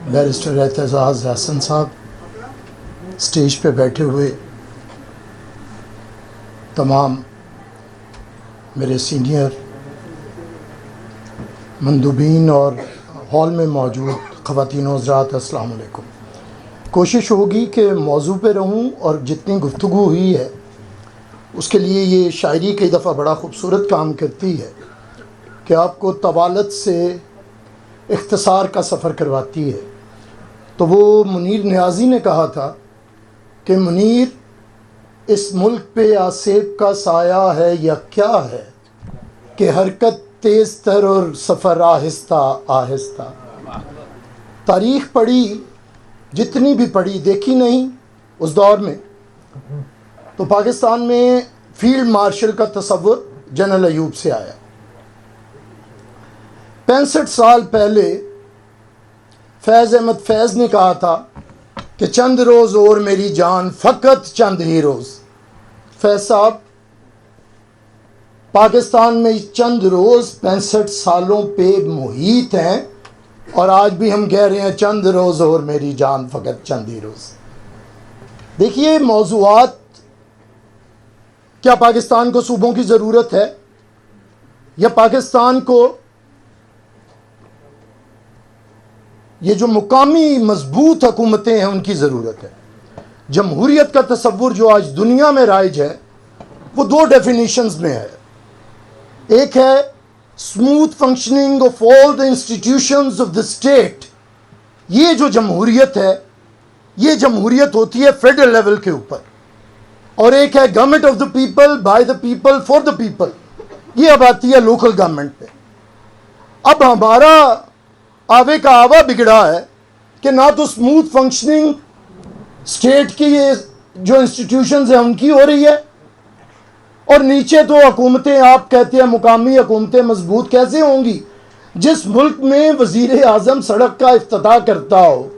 Barrister Aitzaz Hasan साहब, stage पे बैठे हुए तमाम मेरे सीनियर मंदूबीन और हॉल में मौजूद ख़वातीन व हज़रात, अस्सलाम वालेकुम। कोशिश होगी कि मौजू पे रहूं और जितनी गुफ्तगू हुई है उसके लिए ये शायरी कई दफ़ा बड़ा ख़ूबसूरत काम करती है कि आपको तवालत से इख्तिसार का सफ़र करवाती है। तो वो मुनीर नियाज़ी ने कहा था कि मुनीर, इस मुल्क पे आसेब का साया है या क्या है कि हरकत तेज़ तर और सफ़र आहिस्ता आहिस्ता। तारीख़ पढ़ी, जितनी भी पढ़ी, देखी नहीं उस दौर में, तो पाकिस्तान में फील्ड मार्शल का तसव्वुर जनरल अयूब से आया। 65 साल पहले फैज़ अहमद फैज़ ने कहा था कि चंद रोज़ और मेरी जान, फ़कत चंद ही रोज़। फैज़ साहब, पाकिस्तान में चंद रोज़ 65 सालों पे मुहीत हैं और आज भी हम कह रहे हैं चंद रोज़ और मेरी जान, फ़कत चंद ही रोज़। देखिए, मौज़ूआत, क्या पाकिस्तान को सूबों की ज़रूरत है या पाकिस्तान को ये जो मुकामी मजबूत हुकूमतें हैं उनकी ज़रूरत है? जमहूरियत का तसव्वुर जो आज दुनिया में राइज है वो दो डेफिनेशंस में है। एक है smooth functioning of all the institutions of the state. ये जो जमहूरियत है, ये जमहूरियत होती है फेडरल लेवल के ऊपर। और एक है government of the people, by the people, for the people. ये अब आती है लोकल गवर्नमेंट पे। अब हमारा आवे का आवा बिगड़ा है कि ना तो स्मूथ फंक्शनिंग स्टेट की ये जो इंस्टीट्यूशंस हैं उनकी हो रही है, और नीचे तो हुकूमतें, आप कहते हैं मुकामी हुकूमतें मजबूत कैसे होंगी जिस मुल्क में वज़ीर आज़म सड़क का इफ्तिताह करता हो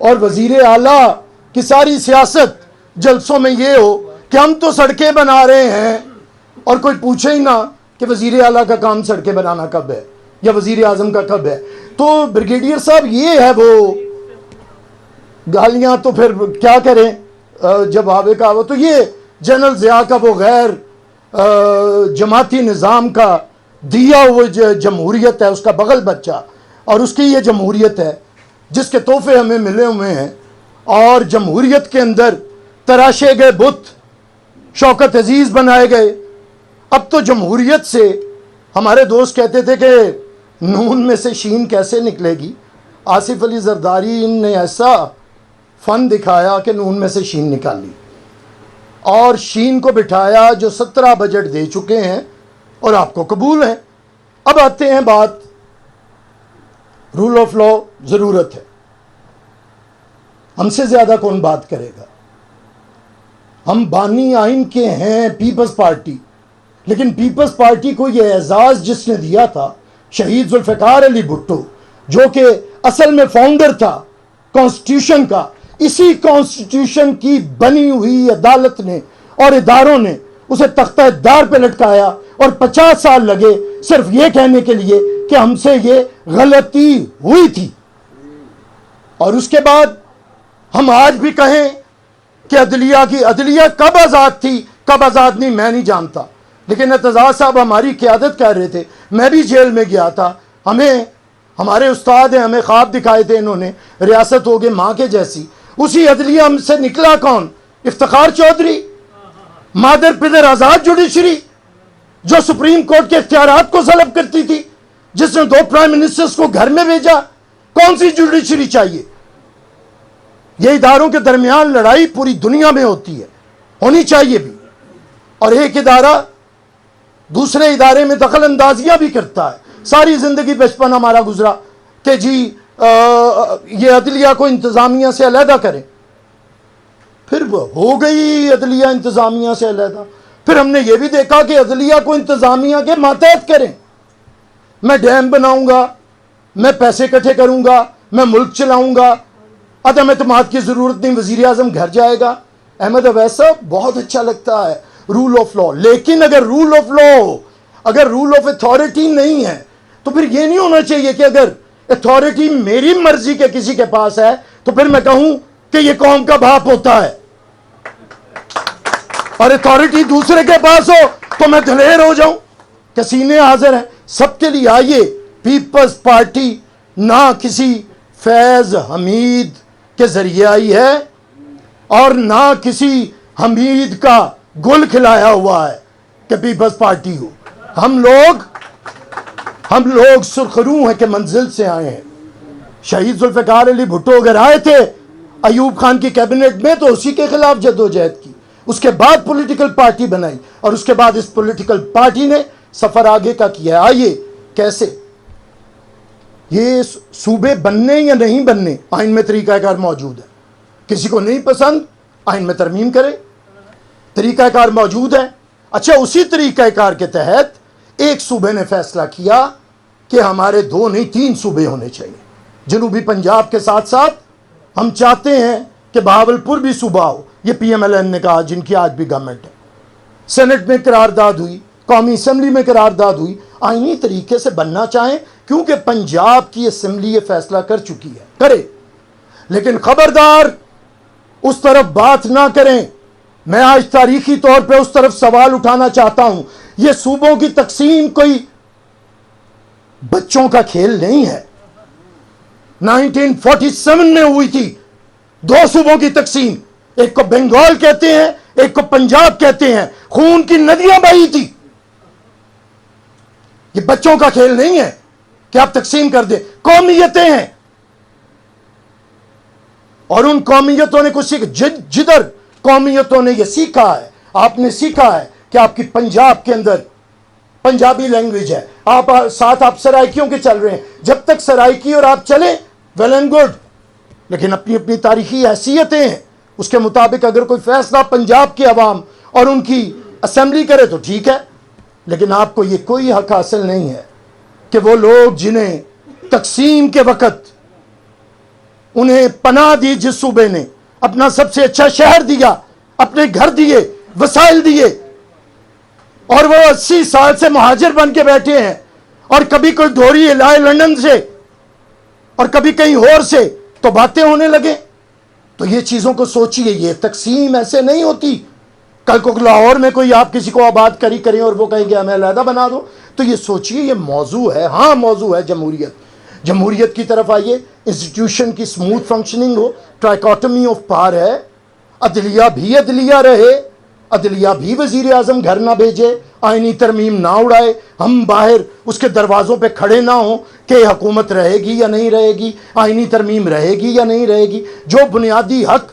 और वज़ीर आला की सारी सियासत जलसों में ये हो कि हम तो सड़कें बना रहे हैं, और कोई पूछे ही ना कि वज़ीर आला का काम सड़कें बनाना कब है या वज़ीर आज़म का कब है। तो ब्रिगेडियर साहब, ये है वो गालियाँ, तो फिर क्या करें जब आवे का आवा। तो ये जनरल ज़िया का वो गैर जमाती निज़ाम का दिया हुआ जमहूरियत है, उसका बगल बच्चा, और उसकी ये जमहूरियत है जिसके तोहफे हमें मिले हुए हैं। और जमहूरियत के अंदर तराशे गए बुत, शौकत अजीज़ बनाए गए। अब तो जमहूरियत से हमारे दोस्त कहते थे कि नून में से शीन कैसे निकलेगी। आसिफ अली जरदारी ने ऐसा फ़न दिखाया कि नून में से शीन निकाली और शीन को बिठाया जो 17 बजट दे चुके हैं और आपको कबूल है। अब आते हैं बात रूल ऑफ लॉ। ज़रूरत है, हमसे ज़्यादा कौन बात करेगा। हम बानी आइन के हैं पीपल्स पार्टी, लेकिन पीपल्स पार्टी को यह एजाज़ जिसने दिया था शहीद जुल्फ़िकार अली भुट्टो, जो कि असल में फाउंडर था कॉन्स्टिट्यूशन का, इसी कॉन्स्टिट्यूशन की बनी हुई अदालत ने और इदारों ने उसे तख्ता दार पे लटकाया और 50 साल लगे सिर्फ ये कहने के लिए कि हमसे ये गलती हुई थी। और उसके बाद हम आज भी कहें कि अदलिया कब आज़ाद थी कब आज़ाद नहीं, मैं नहीं जानता, लेकिन एतजाज़ साहब हमारी क़यादत कर रहे थे। मैं भी जेल में गया था। हमें हमारे उस्ताद हैं, हमें ख्वाब दिखाए थे इन्होंने, रियासत हो गई माँ के जैसी। उसी अदलिया से निकला कौन? इफ्तिखार चौधरी, मादर पिदर आज़ाद जुडिशरी जो सुप्रीम कोर्ट के इख्तियारात को सलब करती थी, जिसने 2 प्राइम मिनिस्टर्स को घर में भेजा। कौन सी जुडिशरी चाहिए? ये इदारों के दरमियान लड़ाई पूरी दुनिया में होती है, होनी चाहिए भी। और एक इदारा दूसरे इदारे में दखल अंदाजियाँ भी करता है। सारी ज़िंदगी बचपन हमारा गुजरा कि जी ये अदलिया को इंतज़ामिया से अलहदा करें, फिर हो गई अदलिया इंतज़ामिया से अलहदा। फिर हमने ये भी देखा कि अदलिया को इंतज़ामिया के मातहत करें। मैं डैम बनाऊँगा, मैं पैसे इकट्ठे करूँगा, मैं मुल्क चलाऊँगा, अदम एतमाद की ज़रूरत नहीं, वज़ीर आज़म घर जाएगा। अहमद अवैसा, बहुत अच्छा लगता है रूल ऑफ लॉ, लेकिन अगर रूल ऑफ लॉ, अगर रूल ऑफ अथॉरिटी नहीं है तो फिर ये नहीं होना चाहिए कि अगर अथॉरिटी मेरी मर्जी के किसी के पास है तो फिर मैं कहूं कि ये कौम का बाप होता है, और अथॉरिटी दूसरे के पास हो तो मैं दलेर हो जाऊं कि सीने हाजिर है सबके लिए। आइए, पीपल्स पार्टी ना किसी फैज हमीद के जरिए आई है और ना किसी हमीद का गुल खिलाया हुआ है कि पीपल्स पार्टी हो। हम लोग सुरखरू हैं कि मंजिल से आए हैं। शहीद जुल्फ़िकार अली भुट्टो अगर आए थे अयूब खान की कैबिनेट में तो उसी के खिलाफ जद्दोजहद की, उसके बाद पॉलिटिकल पार्टी बनाई और उसके बाद इस पॉलिटिकल पार्टी ने सफर आगे का किया। आइए, कैसे ये सूबे बनने या नहीं बनने, आइन में तरीकाकार मौजूद है। किसी को नहीं पसंद, आइन में तरमीम करे, तरीकाकार मौजूद है। अच्छा, उसी तरीकाकार के तहत एक सूबे ने फैसला किया कि हमारे 2 नहीं 3 सूबे होने चाहिए। जनूबी पंजाब के साथ साथ हम चाहते हैं कि बहावलपुर भी सूबा हो। ये PMLN ने कहा, जिनकी आज भी गवर्नमेंट है। सेनेट में करारदाद हुई, कौमी असम्बली में करारदाद हुई। आईनी तरीके से बनना चाहें क्योंकि पंजाब की असम्बली ये फैसला कर चुकी है, करे, लेकिन खबरदार उस तरफ बात ना करें। मैं आज तारीखी तौर पे उस तरफ सवाल उठाना चाहता हूं। ये सूबों की तकसीम कोई बच्चों का खेल नहीं है। 1947 में हुई थी 2 सूबों की तकसीम, एक को बंगाल कहते हैं, एक को पंजाब कहते हैं। खून की नदियां बही थी। ये बच्चों का खेल नहीं है कि आप तकसीम कर दें। कौमियतें हैं और उन कौमियतों ने कुछ सीखा। जिधर कौमियतों ने यह सीखा है, आपने सीखा है कि आपकी पंजाब के अंदर पंजाबी लैंग्वेज है, आप साथ आप सराइकियों के चल रहे हैं। जब तक सराइकी और आप चले वेल एंड गुड, लेकिन अपनी अपनी तारीखी हैसियतें हैं। उसके मुताबिक अगर कोई फैसला पंजाब के अवाम और उनकी असेंबली करे तो ठीक है, लेकिन आपको ये कोई हक हासिल नहीं है कि वो लोग जिन्हें तकसीम के वक़्त उन्हें पनाह दी, जिस सूबे ने अपना सबसे अच्छा शहर दिया, अपने घर दिए, वसाइल दिए, और वो 80 साल से मुहाजिर बन के बैठे हैं, और कभी कोई डोरी लाए लंदन से और कभी कहीं और से, तो बातें होने लगे। तो ये चीज़ों को सोचिए, ये तकसीम ऐसे नहीं होती। कल को लाहौर में कोई आप किसी को आबाद करें और वो कहेंगे हमें अलहदा बना दो, तो ये सोचिए, ये मौजू है। हाँ, मौजू है जमहूरियत। जमहूरियत की तरफ आइए, इंस्टीट्यूशन की स्मूथ फंक्शनिंग हो, ट्राइकोटमी ऑफ पावर है, अदलिया भी अदलिया रहे, अदलिया भी वजीर आजम घर ना भेजे, आईनी तरमीम ना उड़ाए, हम बाहर उसके दरवाज़ों पे खड़े ना हों कि हुकूमत रहेगी या नहीं रहेगी, आईनी तरमीम रहेगी या नहीं रहेगी। जो बुनियादी हक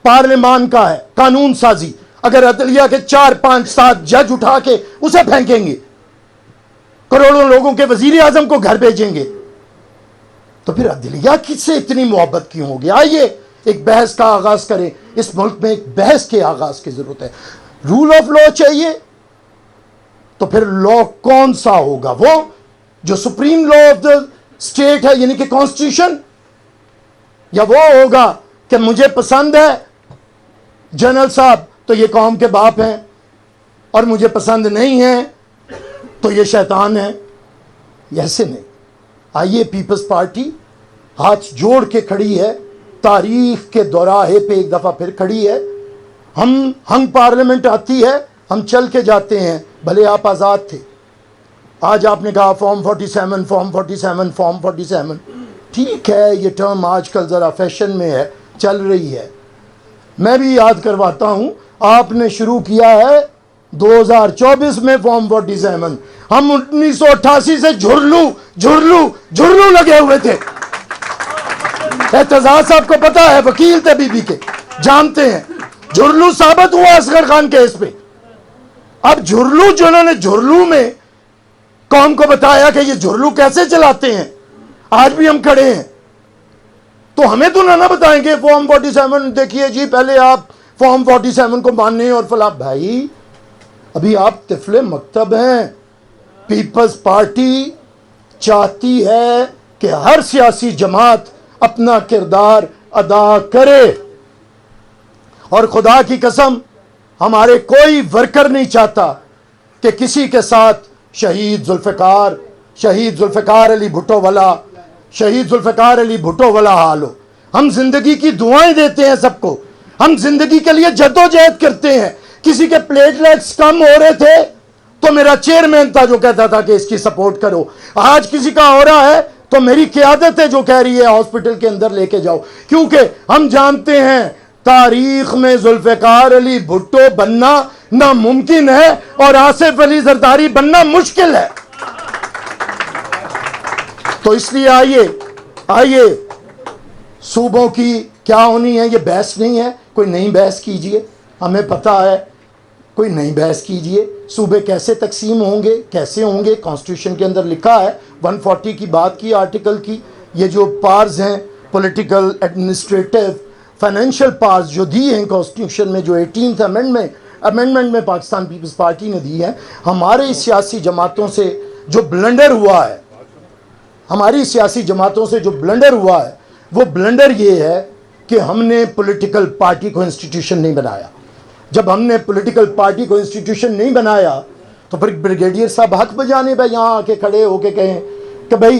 पार्लियामान का है, कानून साजी, अगर अदलिया के 4, 5, 7 जज उठा के उसे फेंकेंगे, करोड़ों लोगों के वजीर आजम को घर भेजेंगे, तो फिर अदलिया किससे इतनी मोहब्बत क्यों होगी? आइए एक बहस का आगाज करें। इस मुल्क में एक बहस के आगाज की जरूरत है। रूल ऑफ लॉ चाहिए, तो फिर लॉ कौन सा होगा? वो जो supreme law of the state है, यानी कि कॉन्स्टिट्यूशन, या वो होगा कि मुझे पसंद है जनरल साहब तो ये कौम के बाप हैं, और मुझे पसंद नहीं है तो ये शैतान है? ऐसे नहीं। आइए, पीपल्स पार्टी हाथ जोड़ के खड़ी है, तारीख के दौराहे पे एक दफ़ा फिर खड़ी है। हम पार्लियामेंट आती है, हम चल के जाते हैं। भले आप आज़ाद थे, आज आपने कहा फॉर्म 47, फॉर्म 47, फॉर्म 47, ठीक है, ये टर्म आजकल ज़रा फैशन में है, चल रही है। मैं भी याद करवाता हूँ, आपने शुरू किया है 2024 में फॉर्म 47। हम 1988 से झुरलू लगे हुए थे। एतजाज साहब को पता है, वकील थे बीबी के, जानते हैं। झुरलू साबित हुआ असगर खान केस पे। अब झुरलू, जिन्होंने झुरलू में कौम को बताया कि ये झुरलू कैसे चलाते हैं, आज भी हम खड़े हैं। तो हमें तो ना बताएंगे फॉर्म 47 देखिए जी, पहले आप फॉर्म 47 को माने और फला। भाई, अभी आप तिफले मकतब हैं। पीपल्स पार्टी चाहती है कि हर सियासी जमात अपना किरदार अदा करे, और खुदा की कसम, हमारे कोई वर्कर नहीं चाहता कि किसी के साथ शहीद जुल्फ़िकार अली भुट्टो वाला शहीद जुल्फ़िकार अली भुट्टो वाला हाल हो। हम जिंदगी की दुआएं देते हैं सबको, हम जिंदगी के लिए जद्दोजहद करते हैं। किसी के प्लेटलेट्स कम हो रहे थे तो मेरा चेयरमैन था जो कहता था कि इसकी सपोर्ट करो। आज किसी का हो रहा है तो मेरी क़यादत है जो कह रही है हॉस्पिटल के अंदर लेके जाओ, क्योंकि हम जानते हैं तारीख में जुल्फ़िकार अली भुट्टो बनना नामुमकिन है और आसिफ अली जरदारी बनना मुश्किल है। तो इसलिए आइए सूबों की क्या होनी है, ये बहस नहीं है, कोई नई बहस कीजिए, हमें पता है, कोई नई बहस कीजिए। सूबे कैसे तकसीम होंगे, कैसे होंगे, कॉन्स्टिट्यूशन के अंदर लिखा है। 140 की बात की आर्टिकल की, ये जो पार्स हैं पॉलिटिकल, एडमिनिस्ट्रेटिव, फाइनेंशियल पार्स जो दी हैं कॉन्स्टिट्यूशन में, जो 18th अमेंडमेंट में पाकिस्तान पीपल्स पार्टी ने दी है, हमारे सियासी जमातों से जो ब्लंडर हुआ है, हमारी सियासी जमातों से जो ब्लंडर हुआ है, वो ब्लंडर ये है कि हमने पॉलिटिकल पार्टी को इंस्टीट्यूशन नहीं बनाया। जब हमने पॉलिटिकल पार्टी को इंस्टीट्यूशन नहीं बनाया तो फिर ब्रिगेडियर साहब हक बजाने पे यहाँ आके खड़े होके कहें कि भाई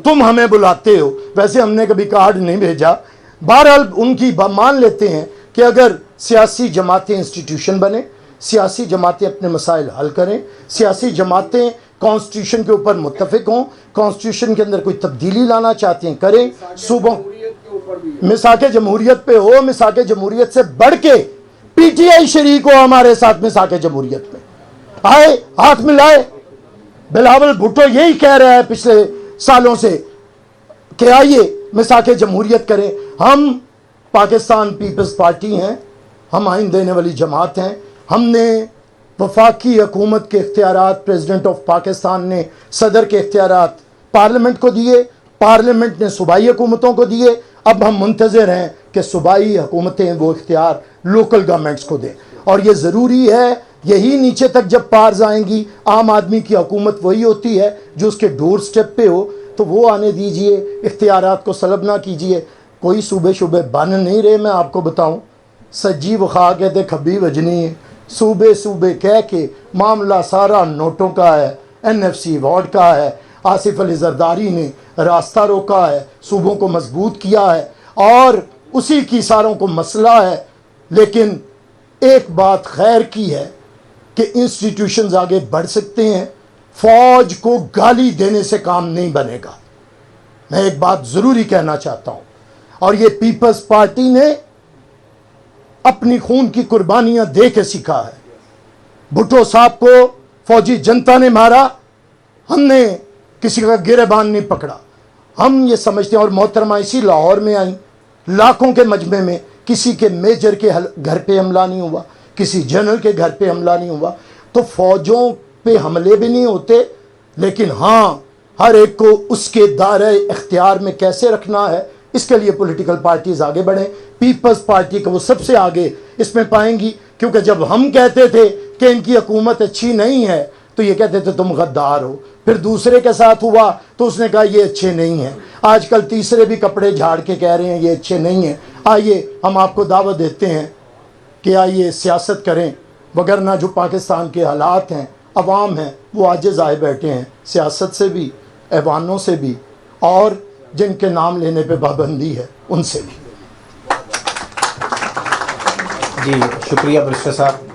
तुम हमें बुलाते हो, वैसे हमने कभी कार्ड नहीं भेजा। बहरहाल उनकी मान लेते हैं कि अगर सियासी जमातें इंस्टीट्यूशन बने, सियासी जमातें अपने मसाइल हल करें, सियासी जमातें कॉन्स्टिट्यूशन के ऊपर मुत्तफिक हों, कॉन्स्टिट्यूशन के अंदर कोई तब्दीली लाना चाहते हैं करें, सूबों मिसाके जमहूरियत पे हो, मिसाके जमहूरियत से बढ़ के पीटीआई शरीक हो हमारे साथ मिसाके जमहूरियत में, आए हाथ मिलाए। बिलावल भुट्टो यही कह रहा है पिछले सालों से कि आइए मिसाके जमहूरियत करें। हम पाकिस्तान पीपल्स पार्टी हैं, हम आइन देने वाली जमात हैं। हमने वफाकी हुकूमत के इख्तियारात प्रेसिडेंट ऑफ पाकिस्तान ने सदर के इख्तियारात पार्लियामेंट को दिए, पार्लियामेंट ने सूबाई हुकूमतों को दिए। अब हम मुंतज़िर हैं कि सूबाई हुकूमतें वो इख्तियार लोकल गवर्नमेंट्स को दें, और ये ज़रूरी है। यही नीचे तक जब पार्स आएंगी, आम आदमी की हुकूमत वही होती है जो उसके डोर स्टेप पे हो, तो वो आने दीजिए, इख्तियारात को सलब ना कीजिए। कोई सूबे शूबे बन नहीं रहे, मैं आपको बताऊँ, सज्जी वखा के थे खब्बी वजनी है, सूबे सूबे कह के मामला सारा नोटों का है, NFC वार्ड का है। आसिफ अली जरदारी ने रास्ता रोका है, सूबों को मजबूत किया है और उसी की सारों को मसला है। लेकिन एक बात खैर की है कि इंस्टीट्यूशंस आगे बढ़ सकते हैं, फौज को गाली देने से काम नहीं बनेगा। मैं एक बात ज़रूरी कहना चाहता हूँ, और ये पीपल्स पार्टी ने अपनी खून की कुर्बानियां दे के सीखा है। भुट्टो साहब को फौजी जनता ने मारा, हमने किसी का गिरेबान नहीं पकड़ा। हम ये समझते हैं, और मोहतरमा इसी लाहौर में आई, लाखों के मजमे में किसी के मेजर के घर पे हमला नहीं हुआ, किसी जनरल के घर पे हमला नहीं हुआ। तो फौजों पे हमले भी नहीं होते, लेकिन हाँ, हर एक को उसके दायरे इख्तियार में कैसे रखना है, इसके लिए पॉलिटिकल पार्टीज आगे बढ़ें। पीपल्स पार्टी को वो सबसे आगे इसमें पाएंगी, क्योंकि जब हम कहते थे कि इनकी हुकूमत अच्छी नहीं है तो ये कहते थे तुम गद्दार हो। फिर दूसरे के साथ हुआ तो उसने कहा ये अच्छे नहीं हैं। आजकल तीसरे भी कपड़े झाड़ के कह रहे हैं ये अच्छे नहीं हैं। आइए हम आपको दावत देते हैं कि आइए सियासत करें, वगरना जो पाकिस्तान के हालात हैं, अवाम हैं, वो आजिज़ आए बैठे हैं, सियासत से भी, ऐवानों से भी, और जिनके नाम लेने पे पाबंदी है उनसे भी। जी शुक्रिया बैरिस्टर साहब।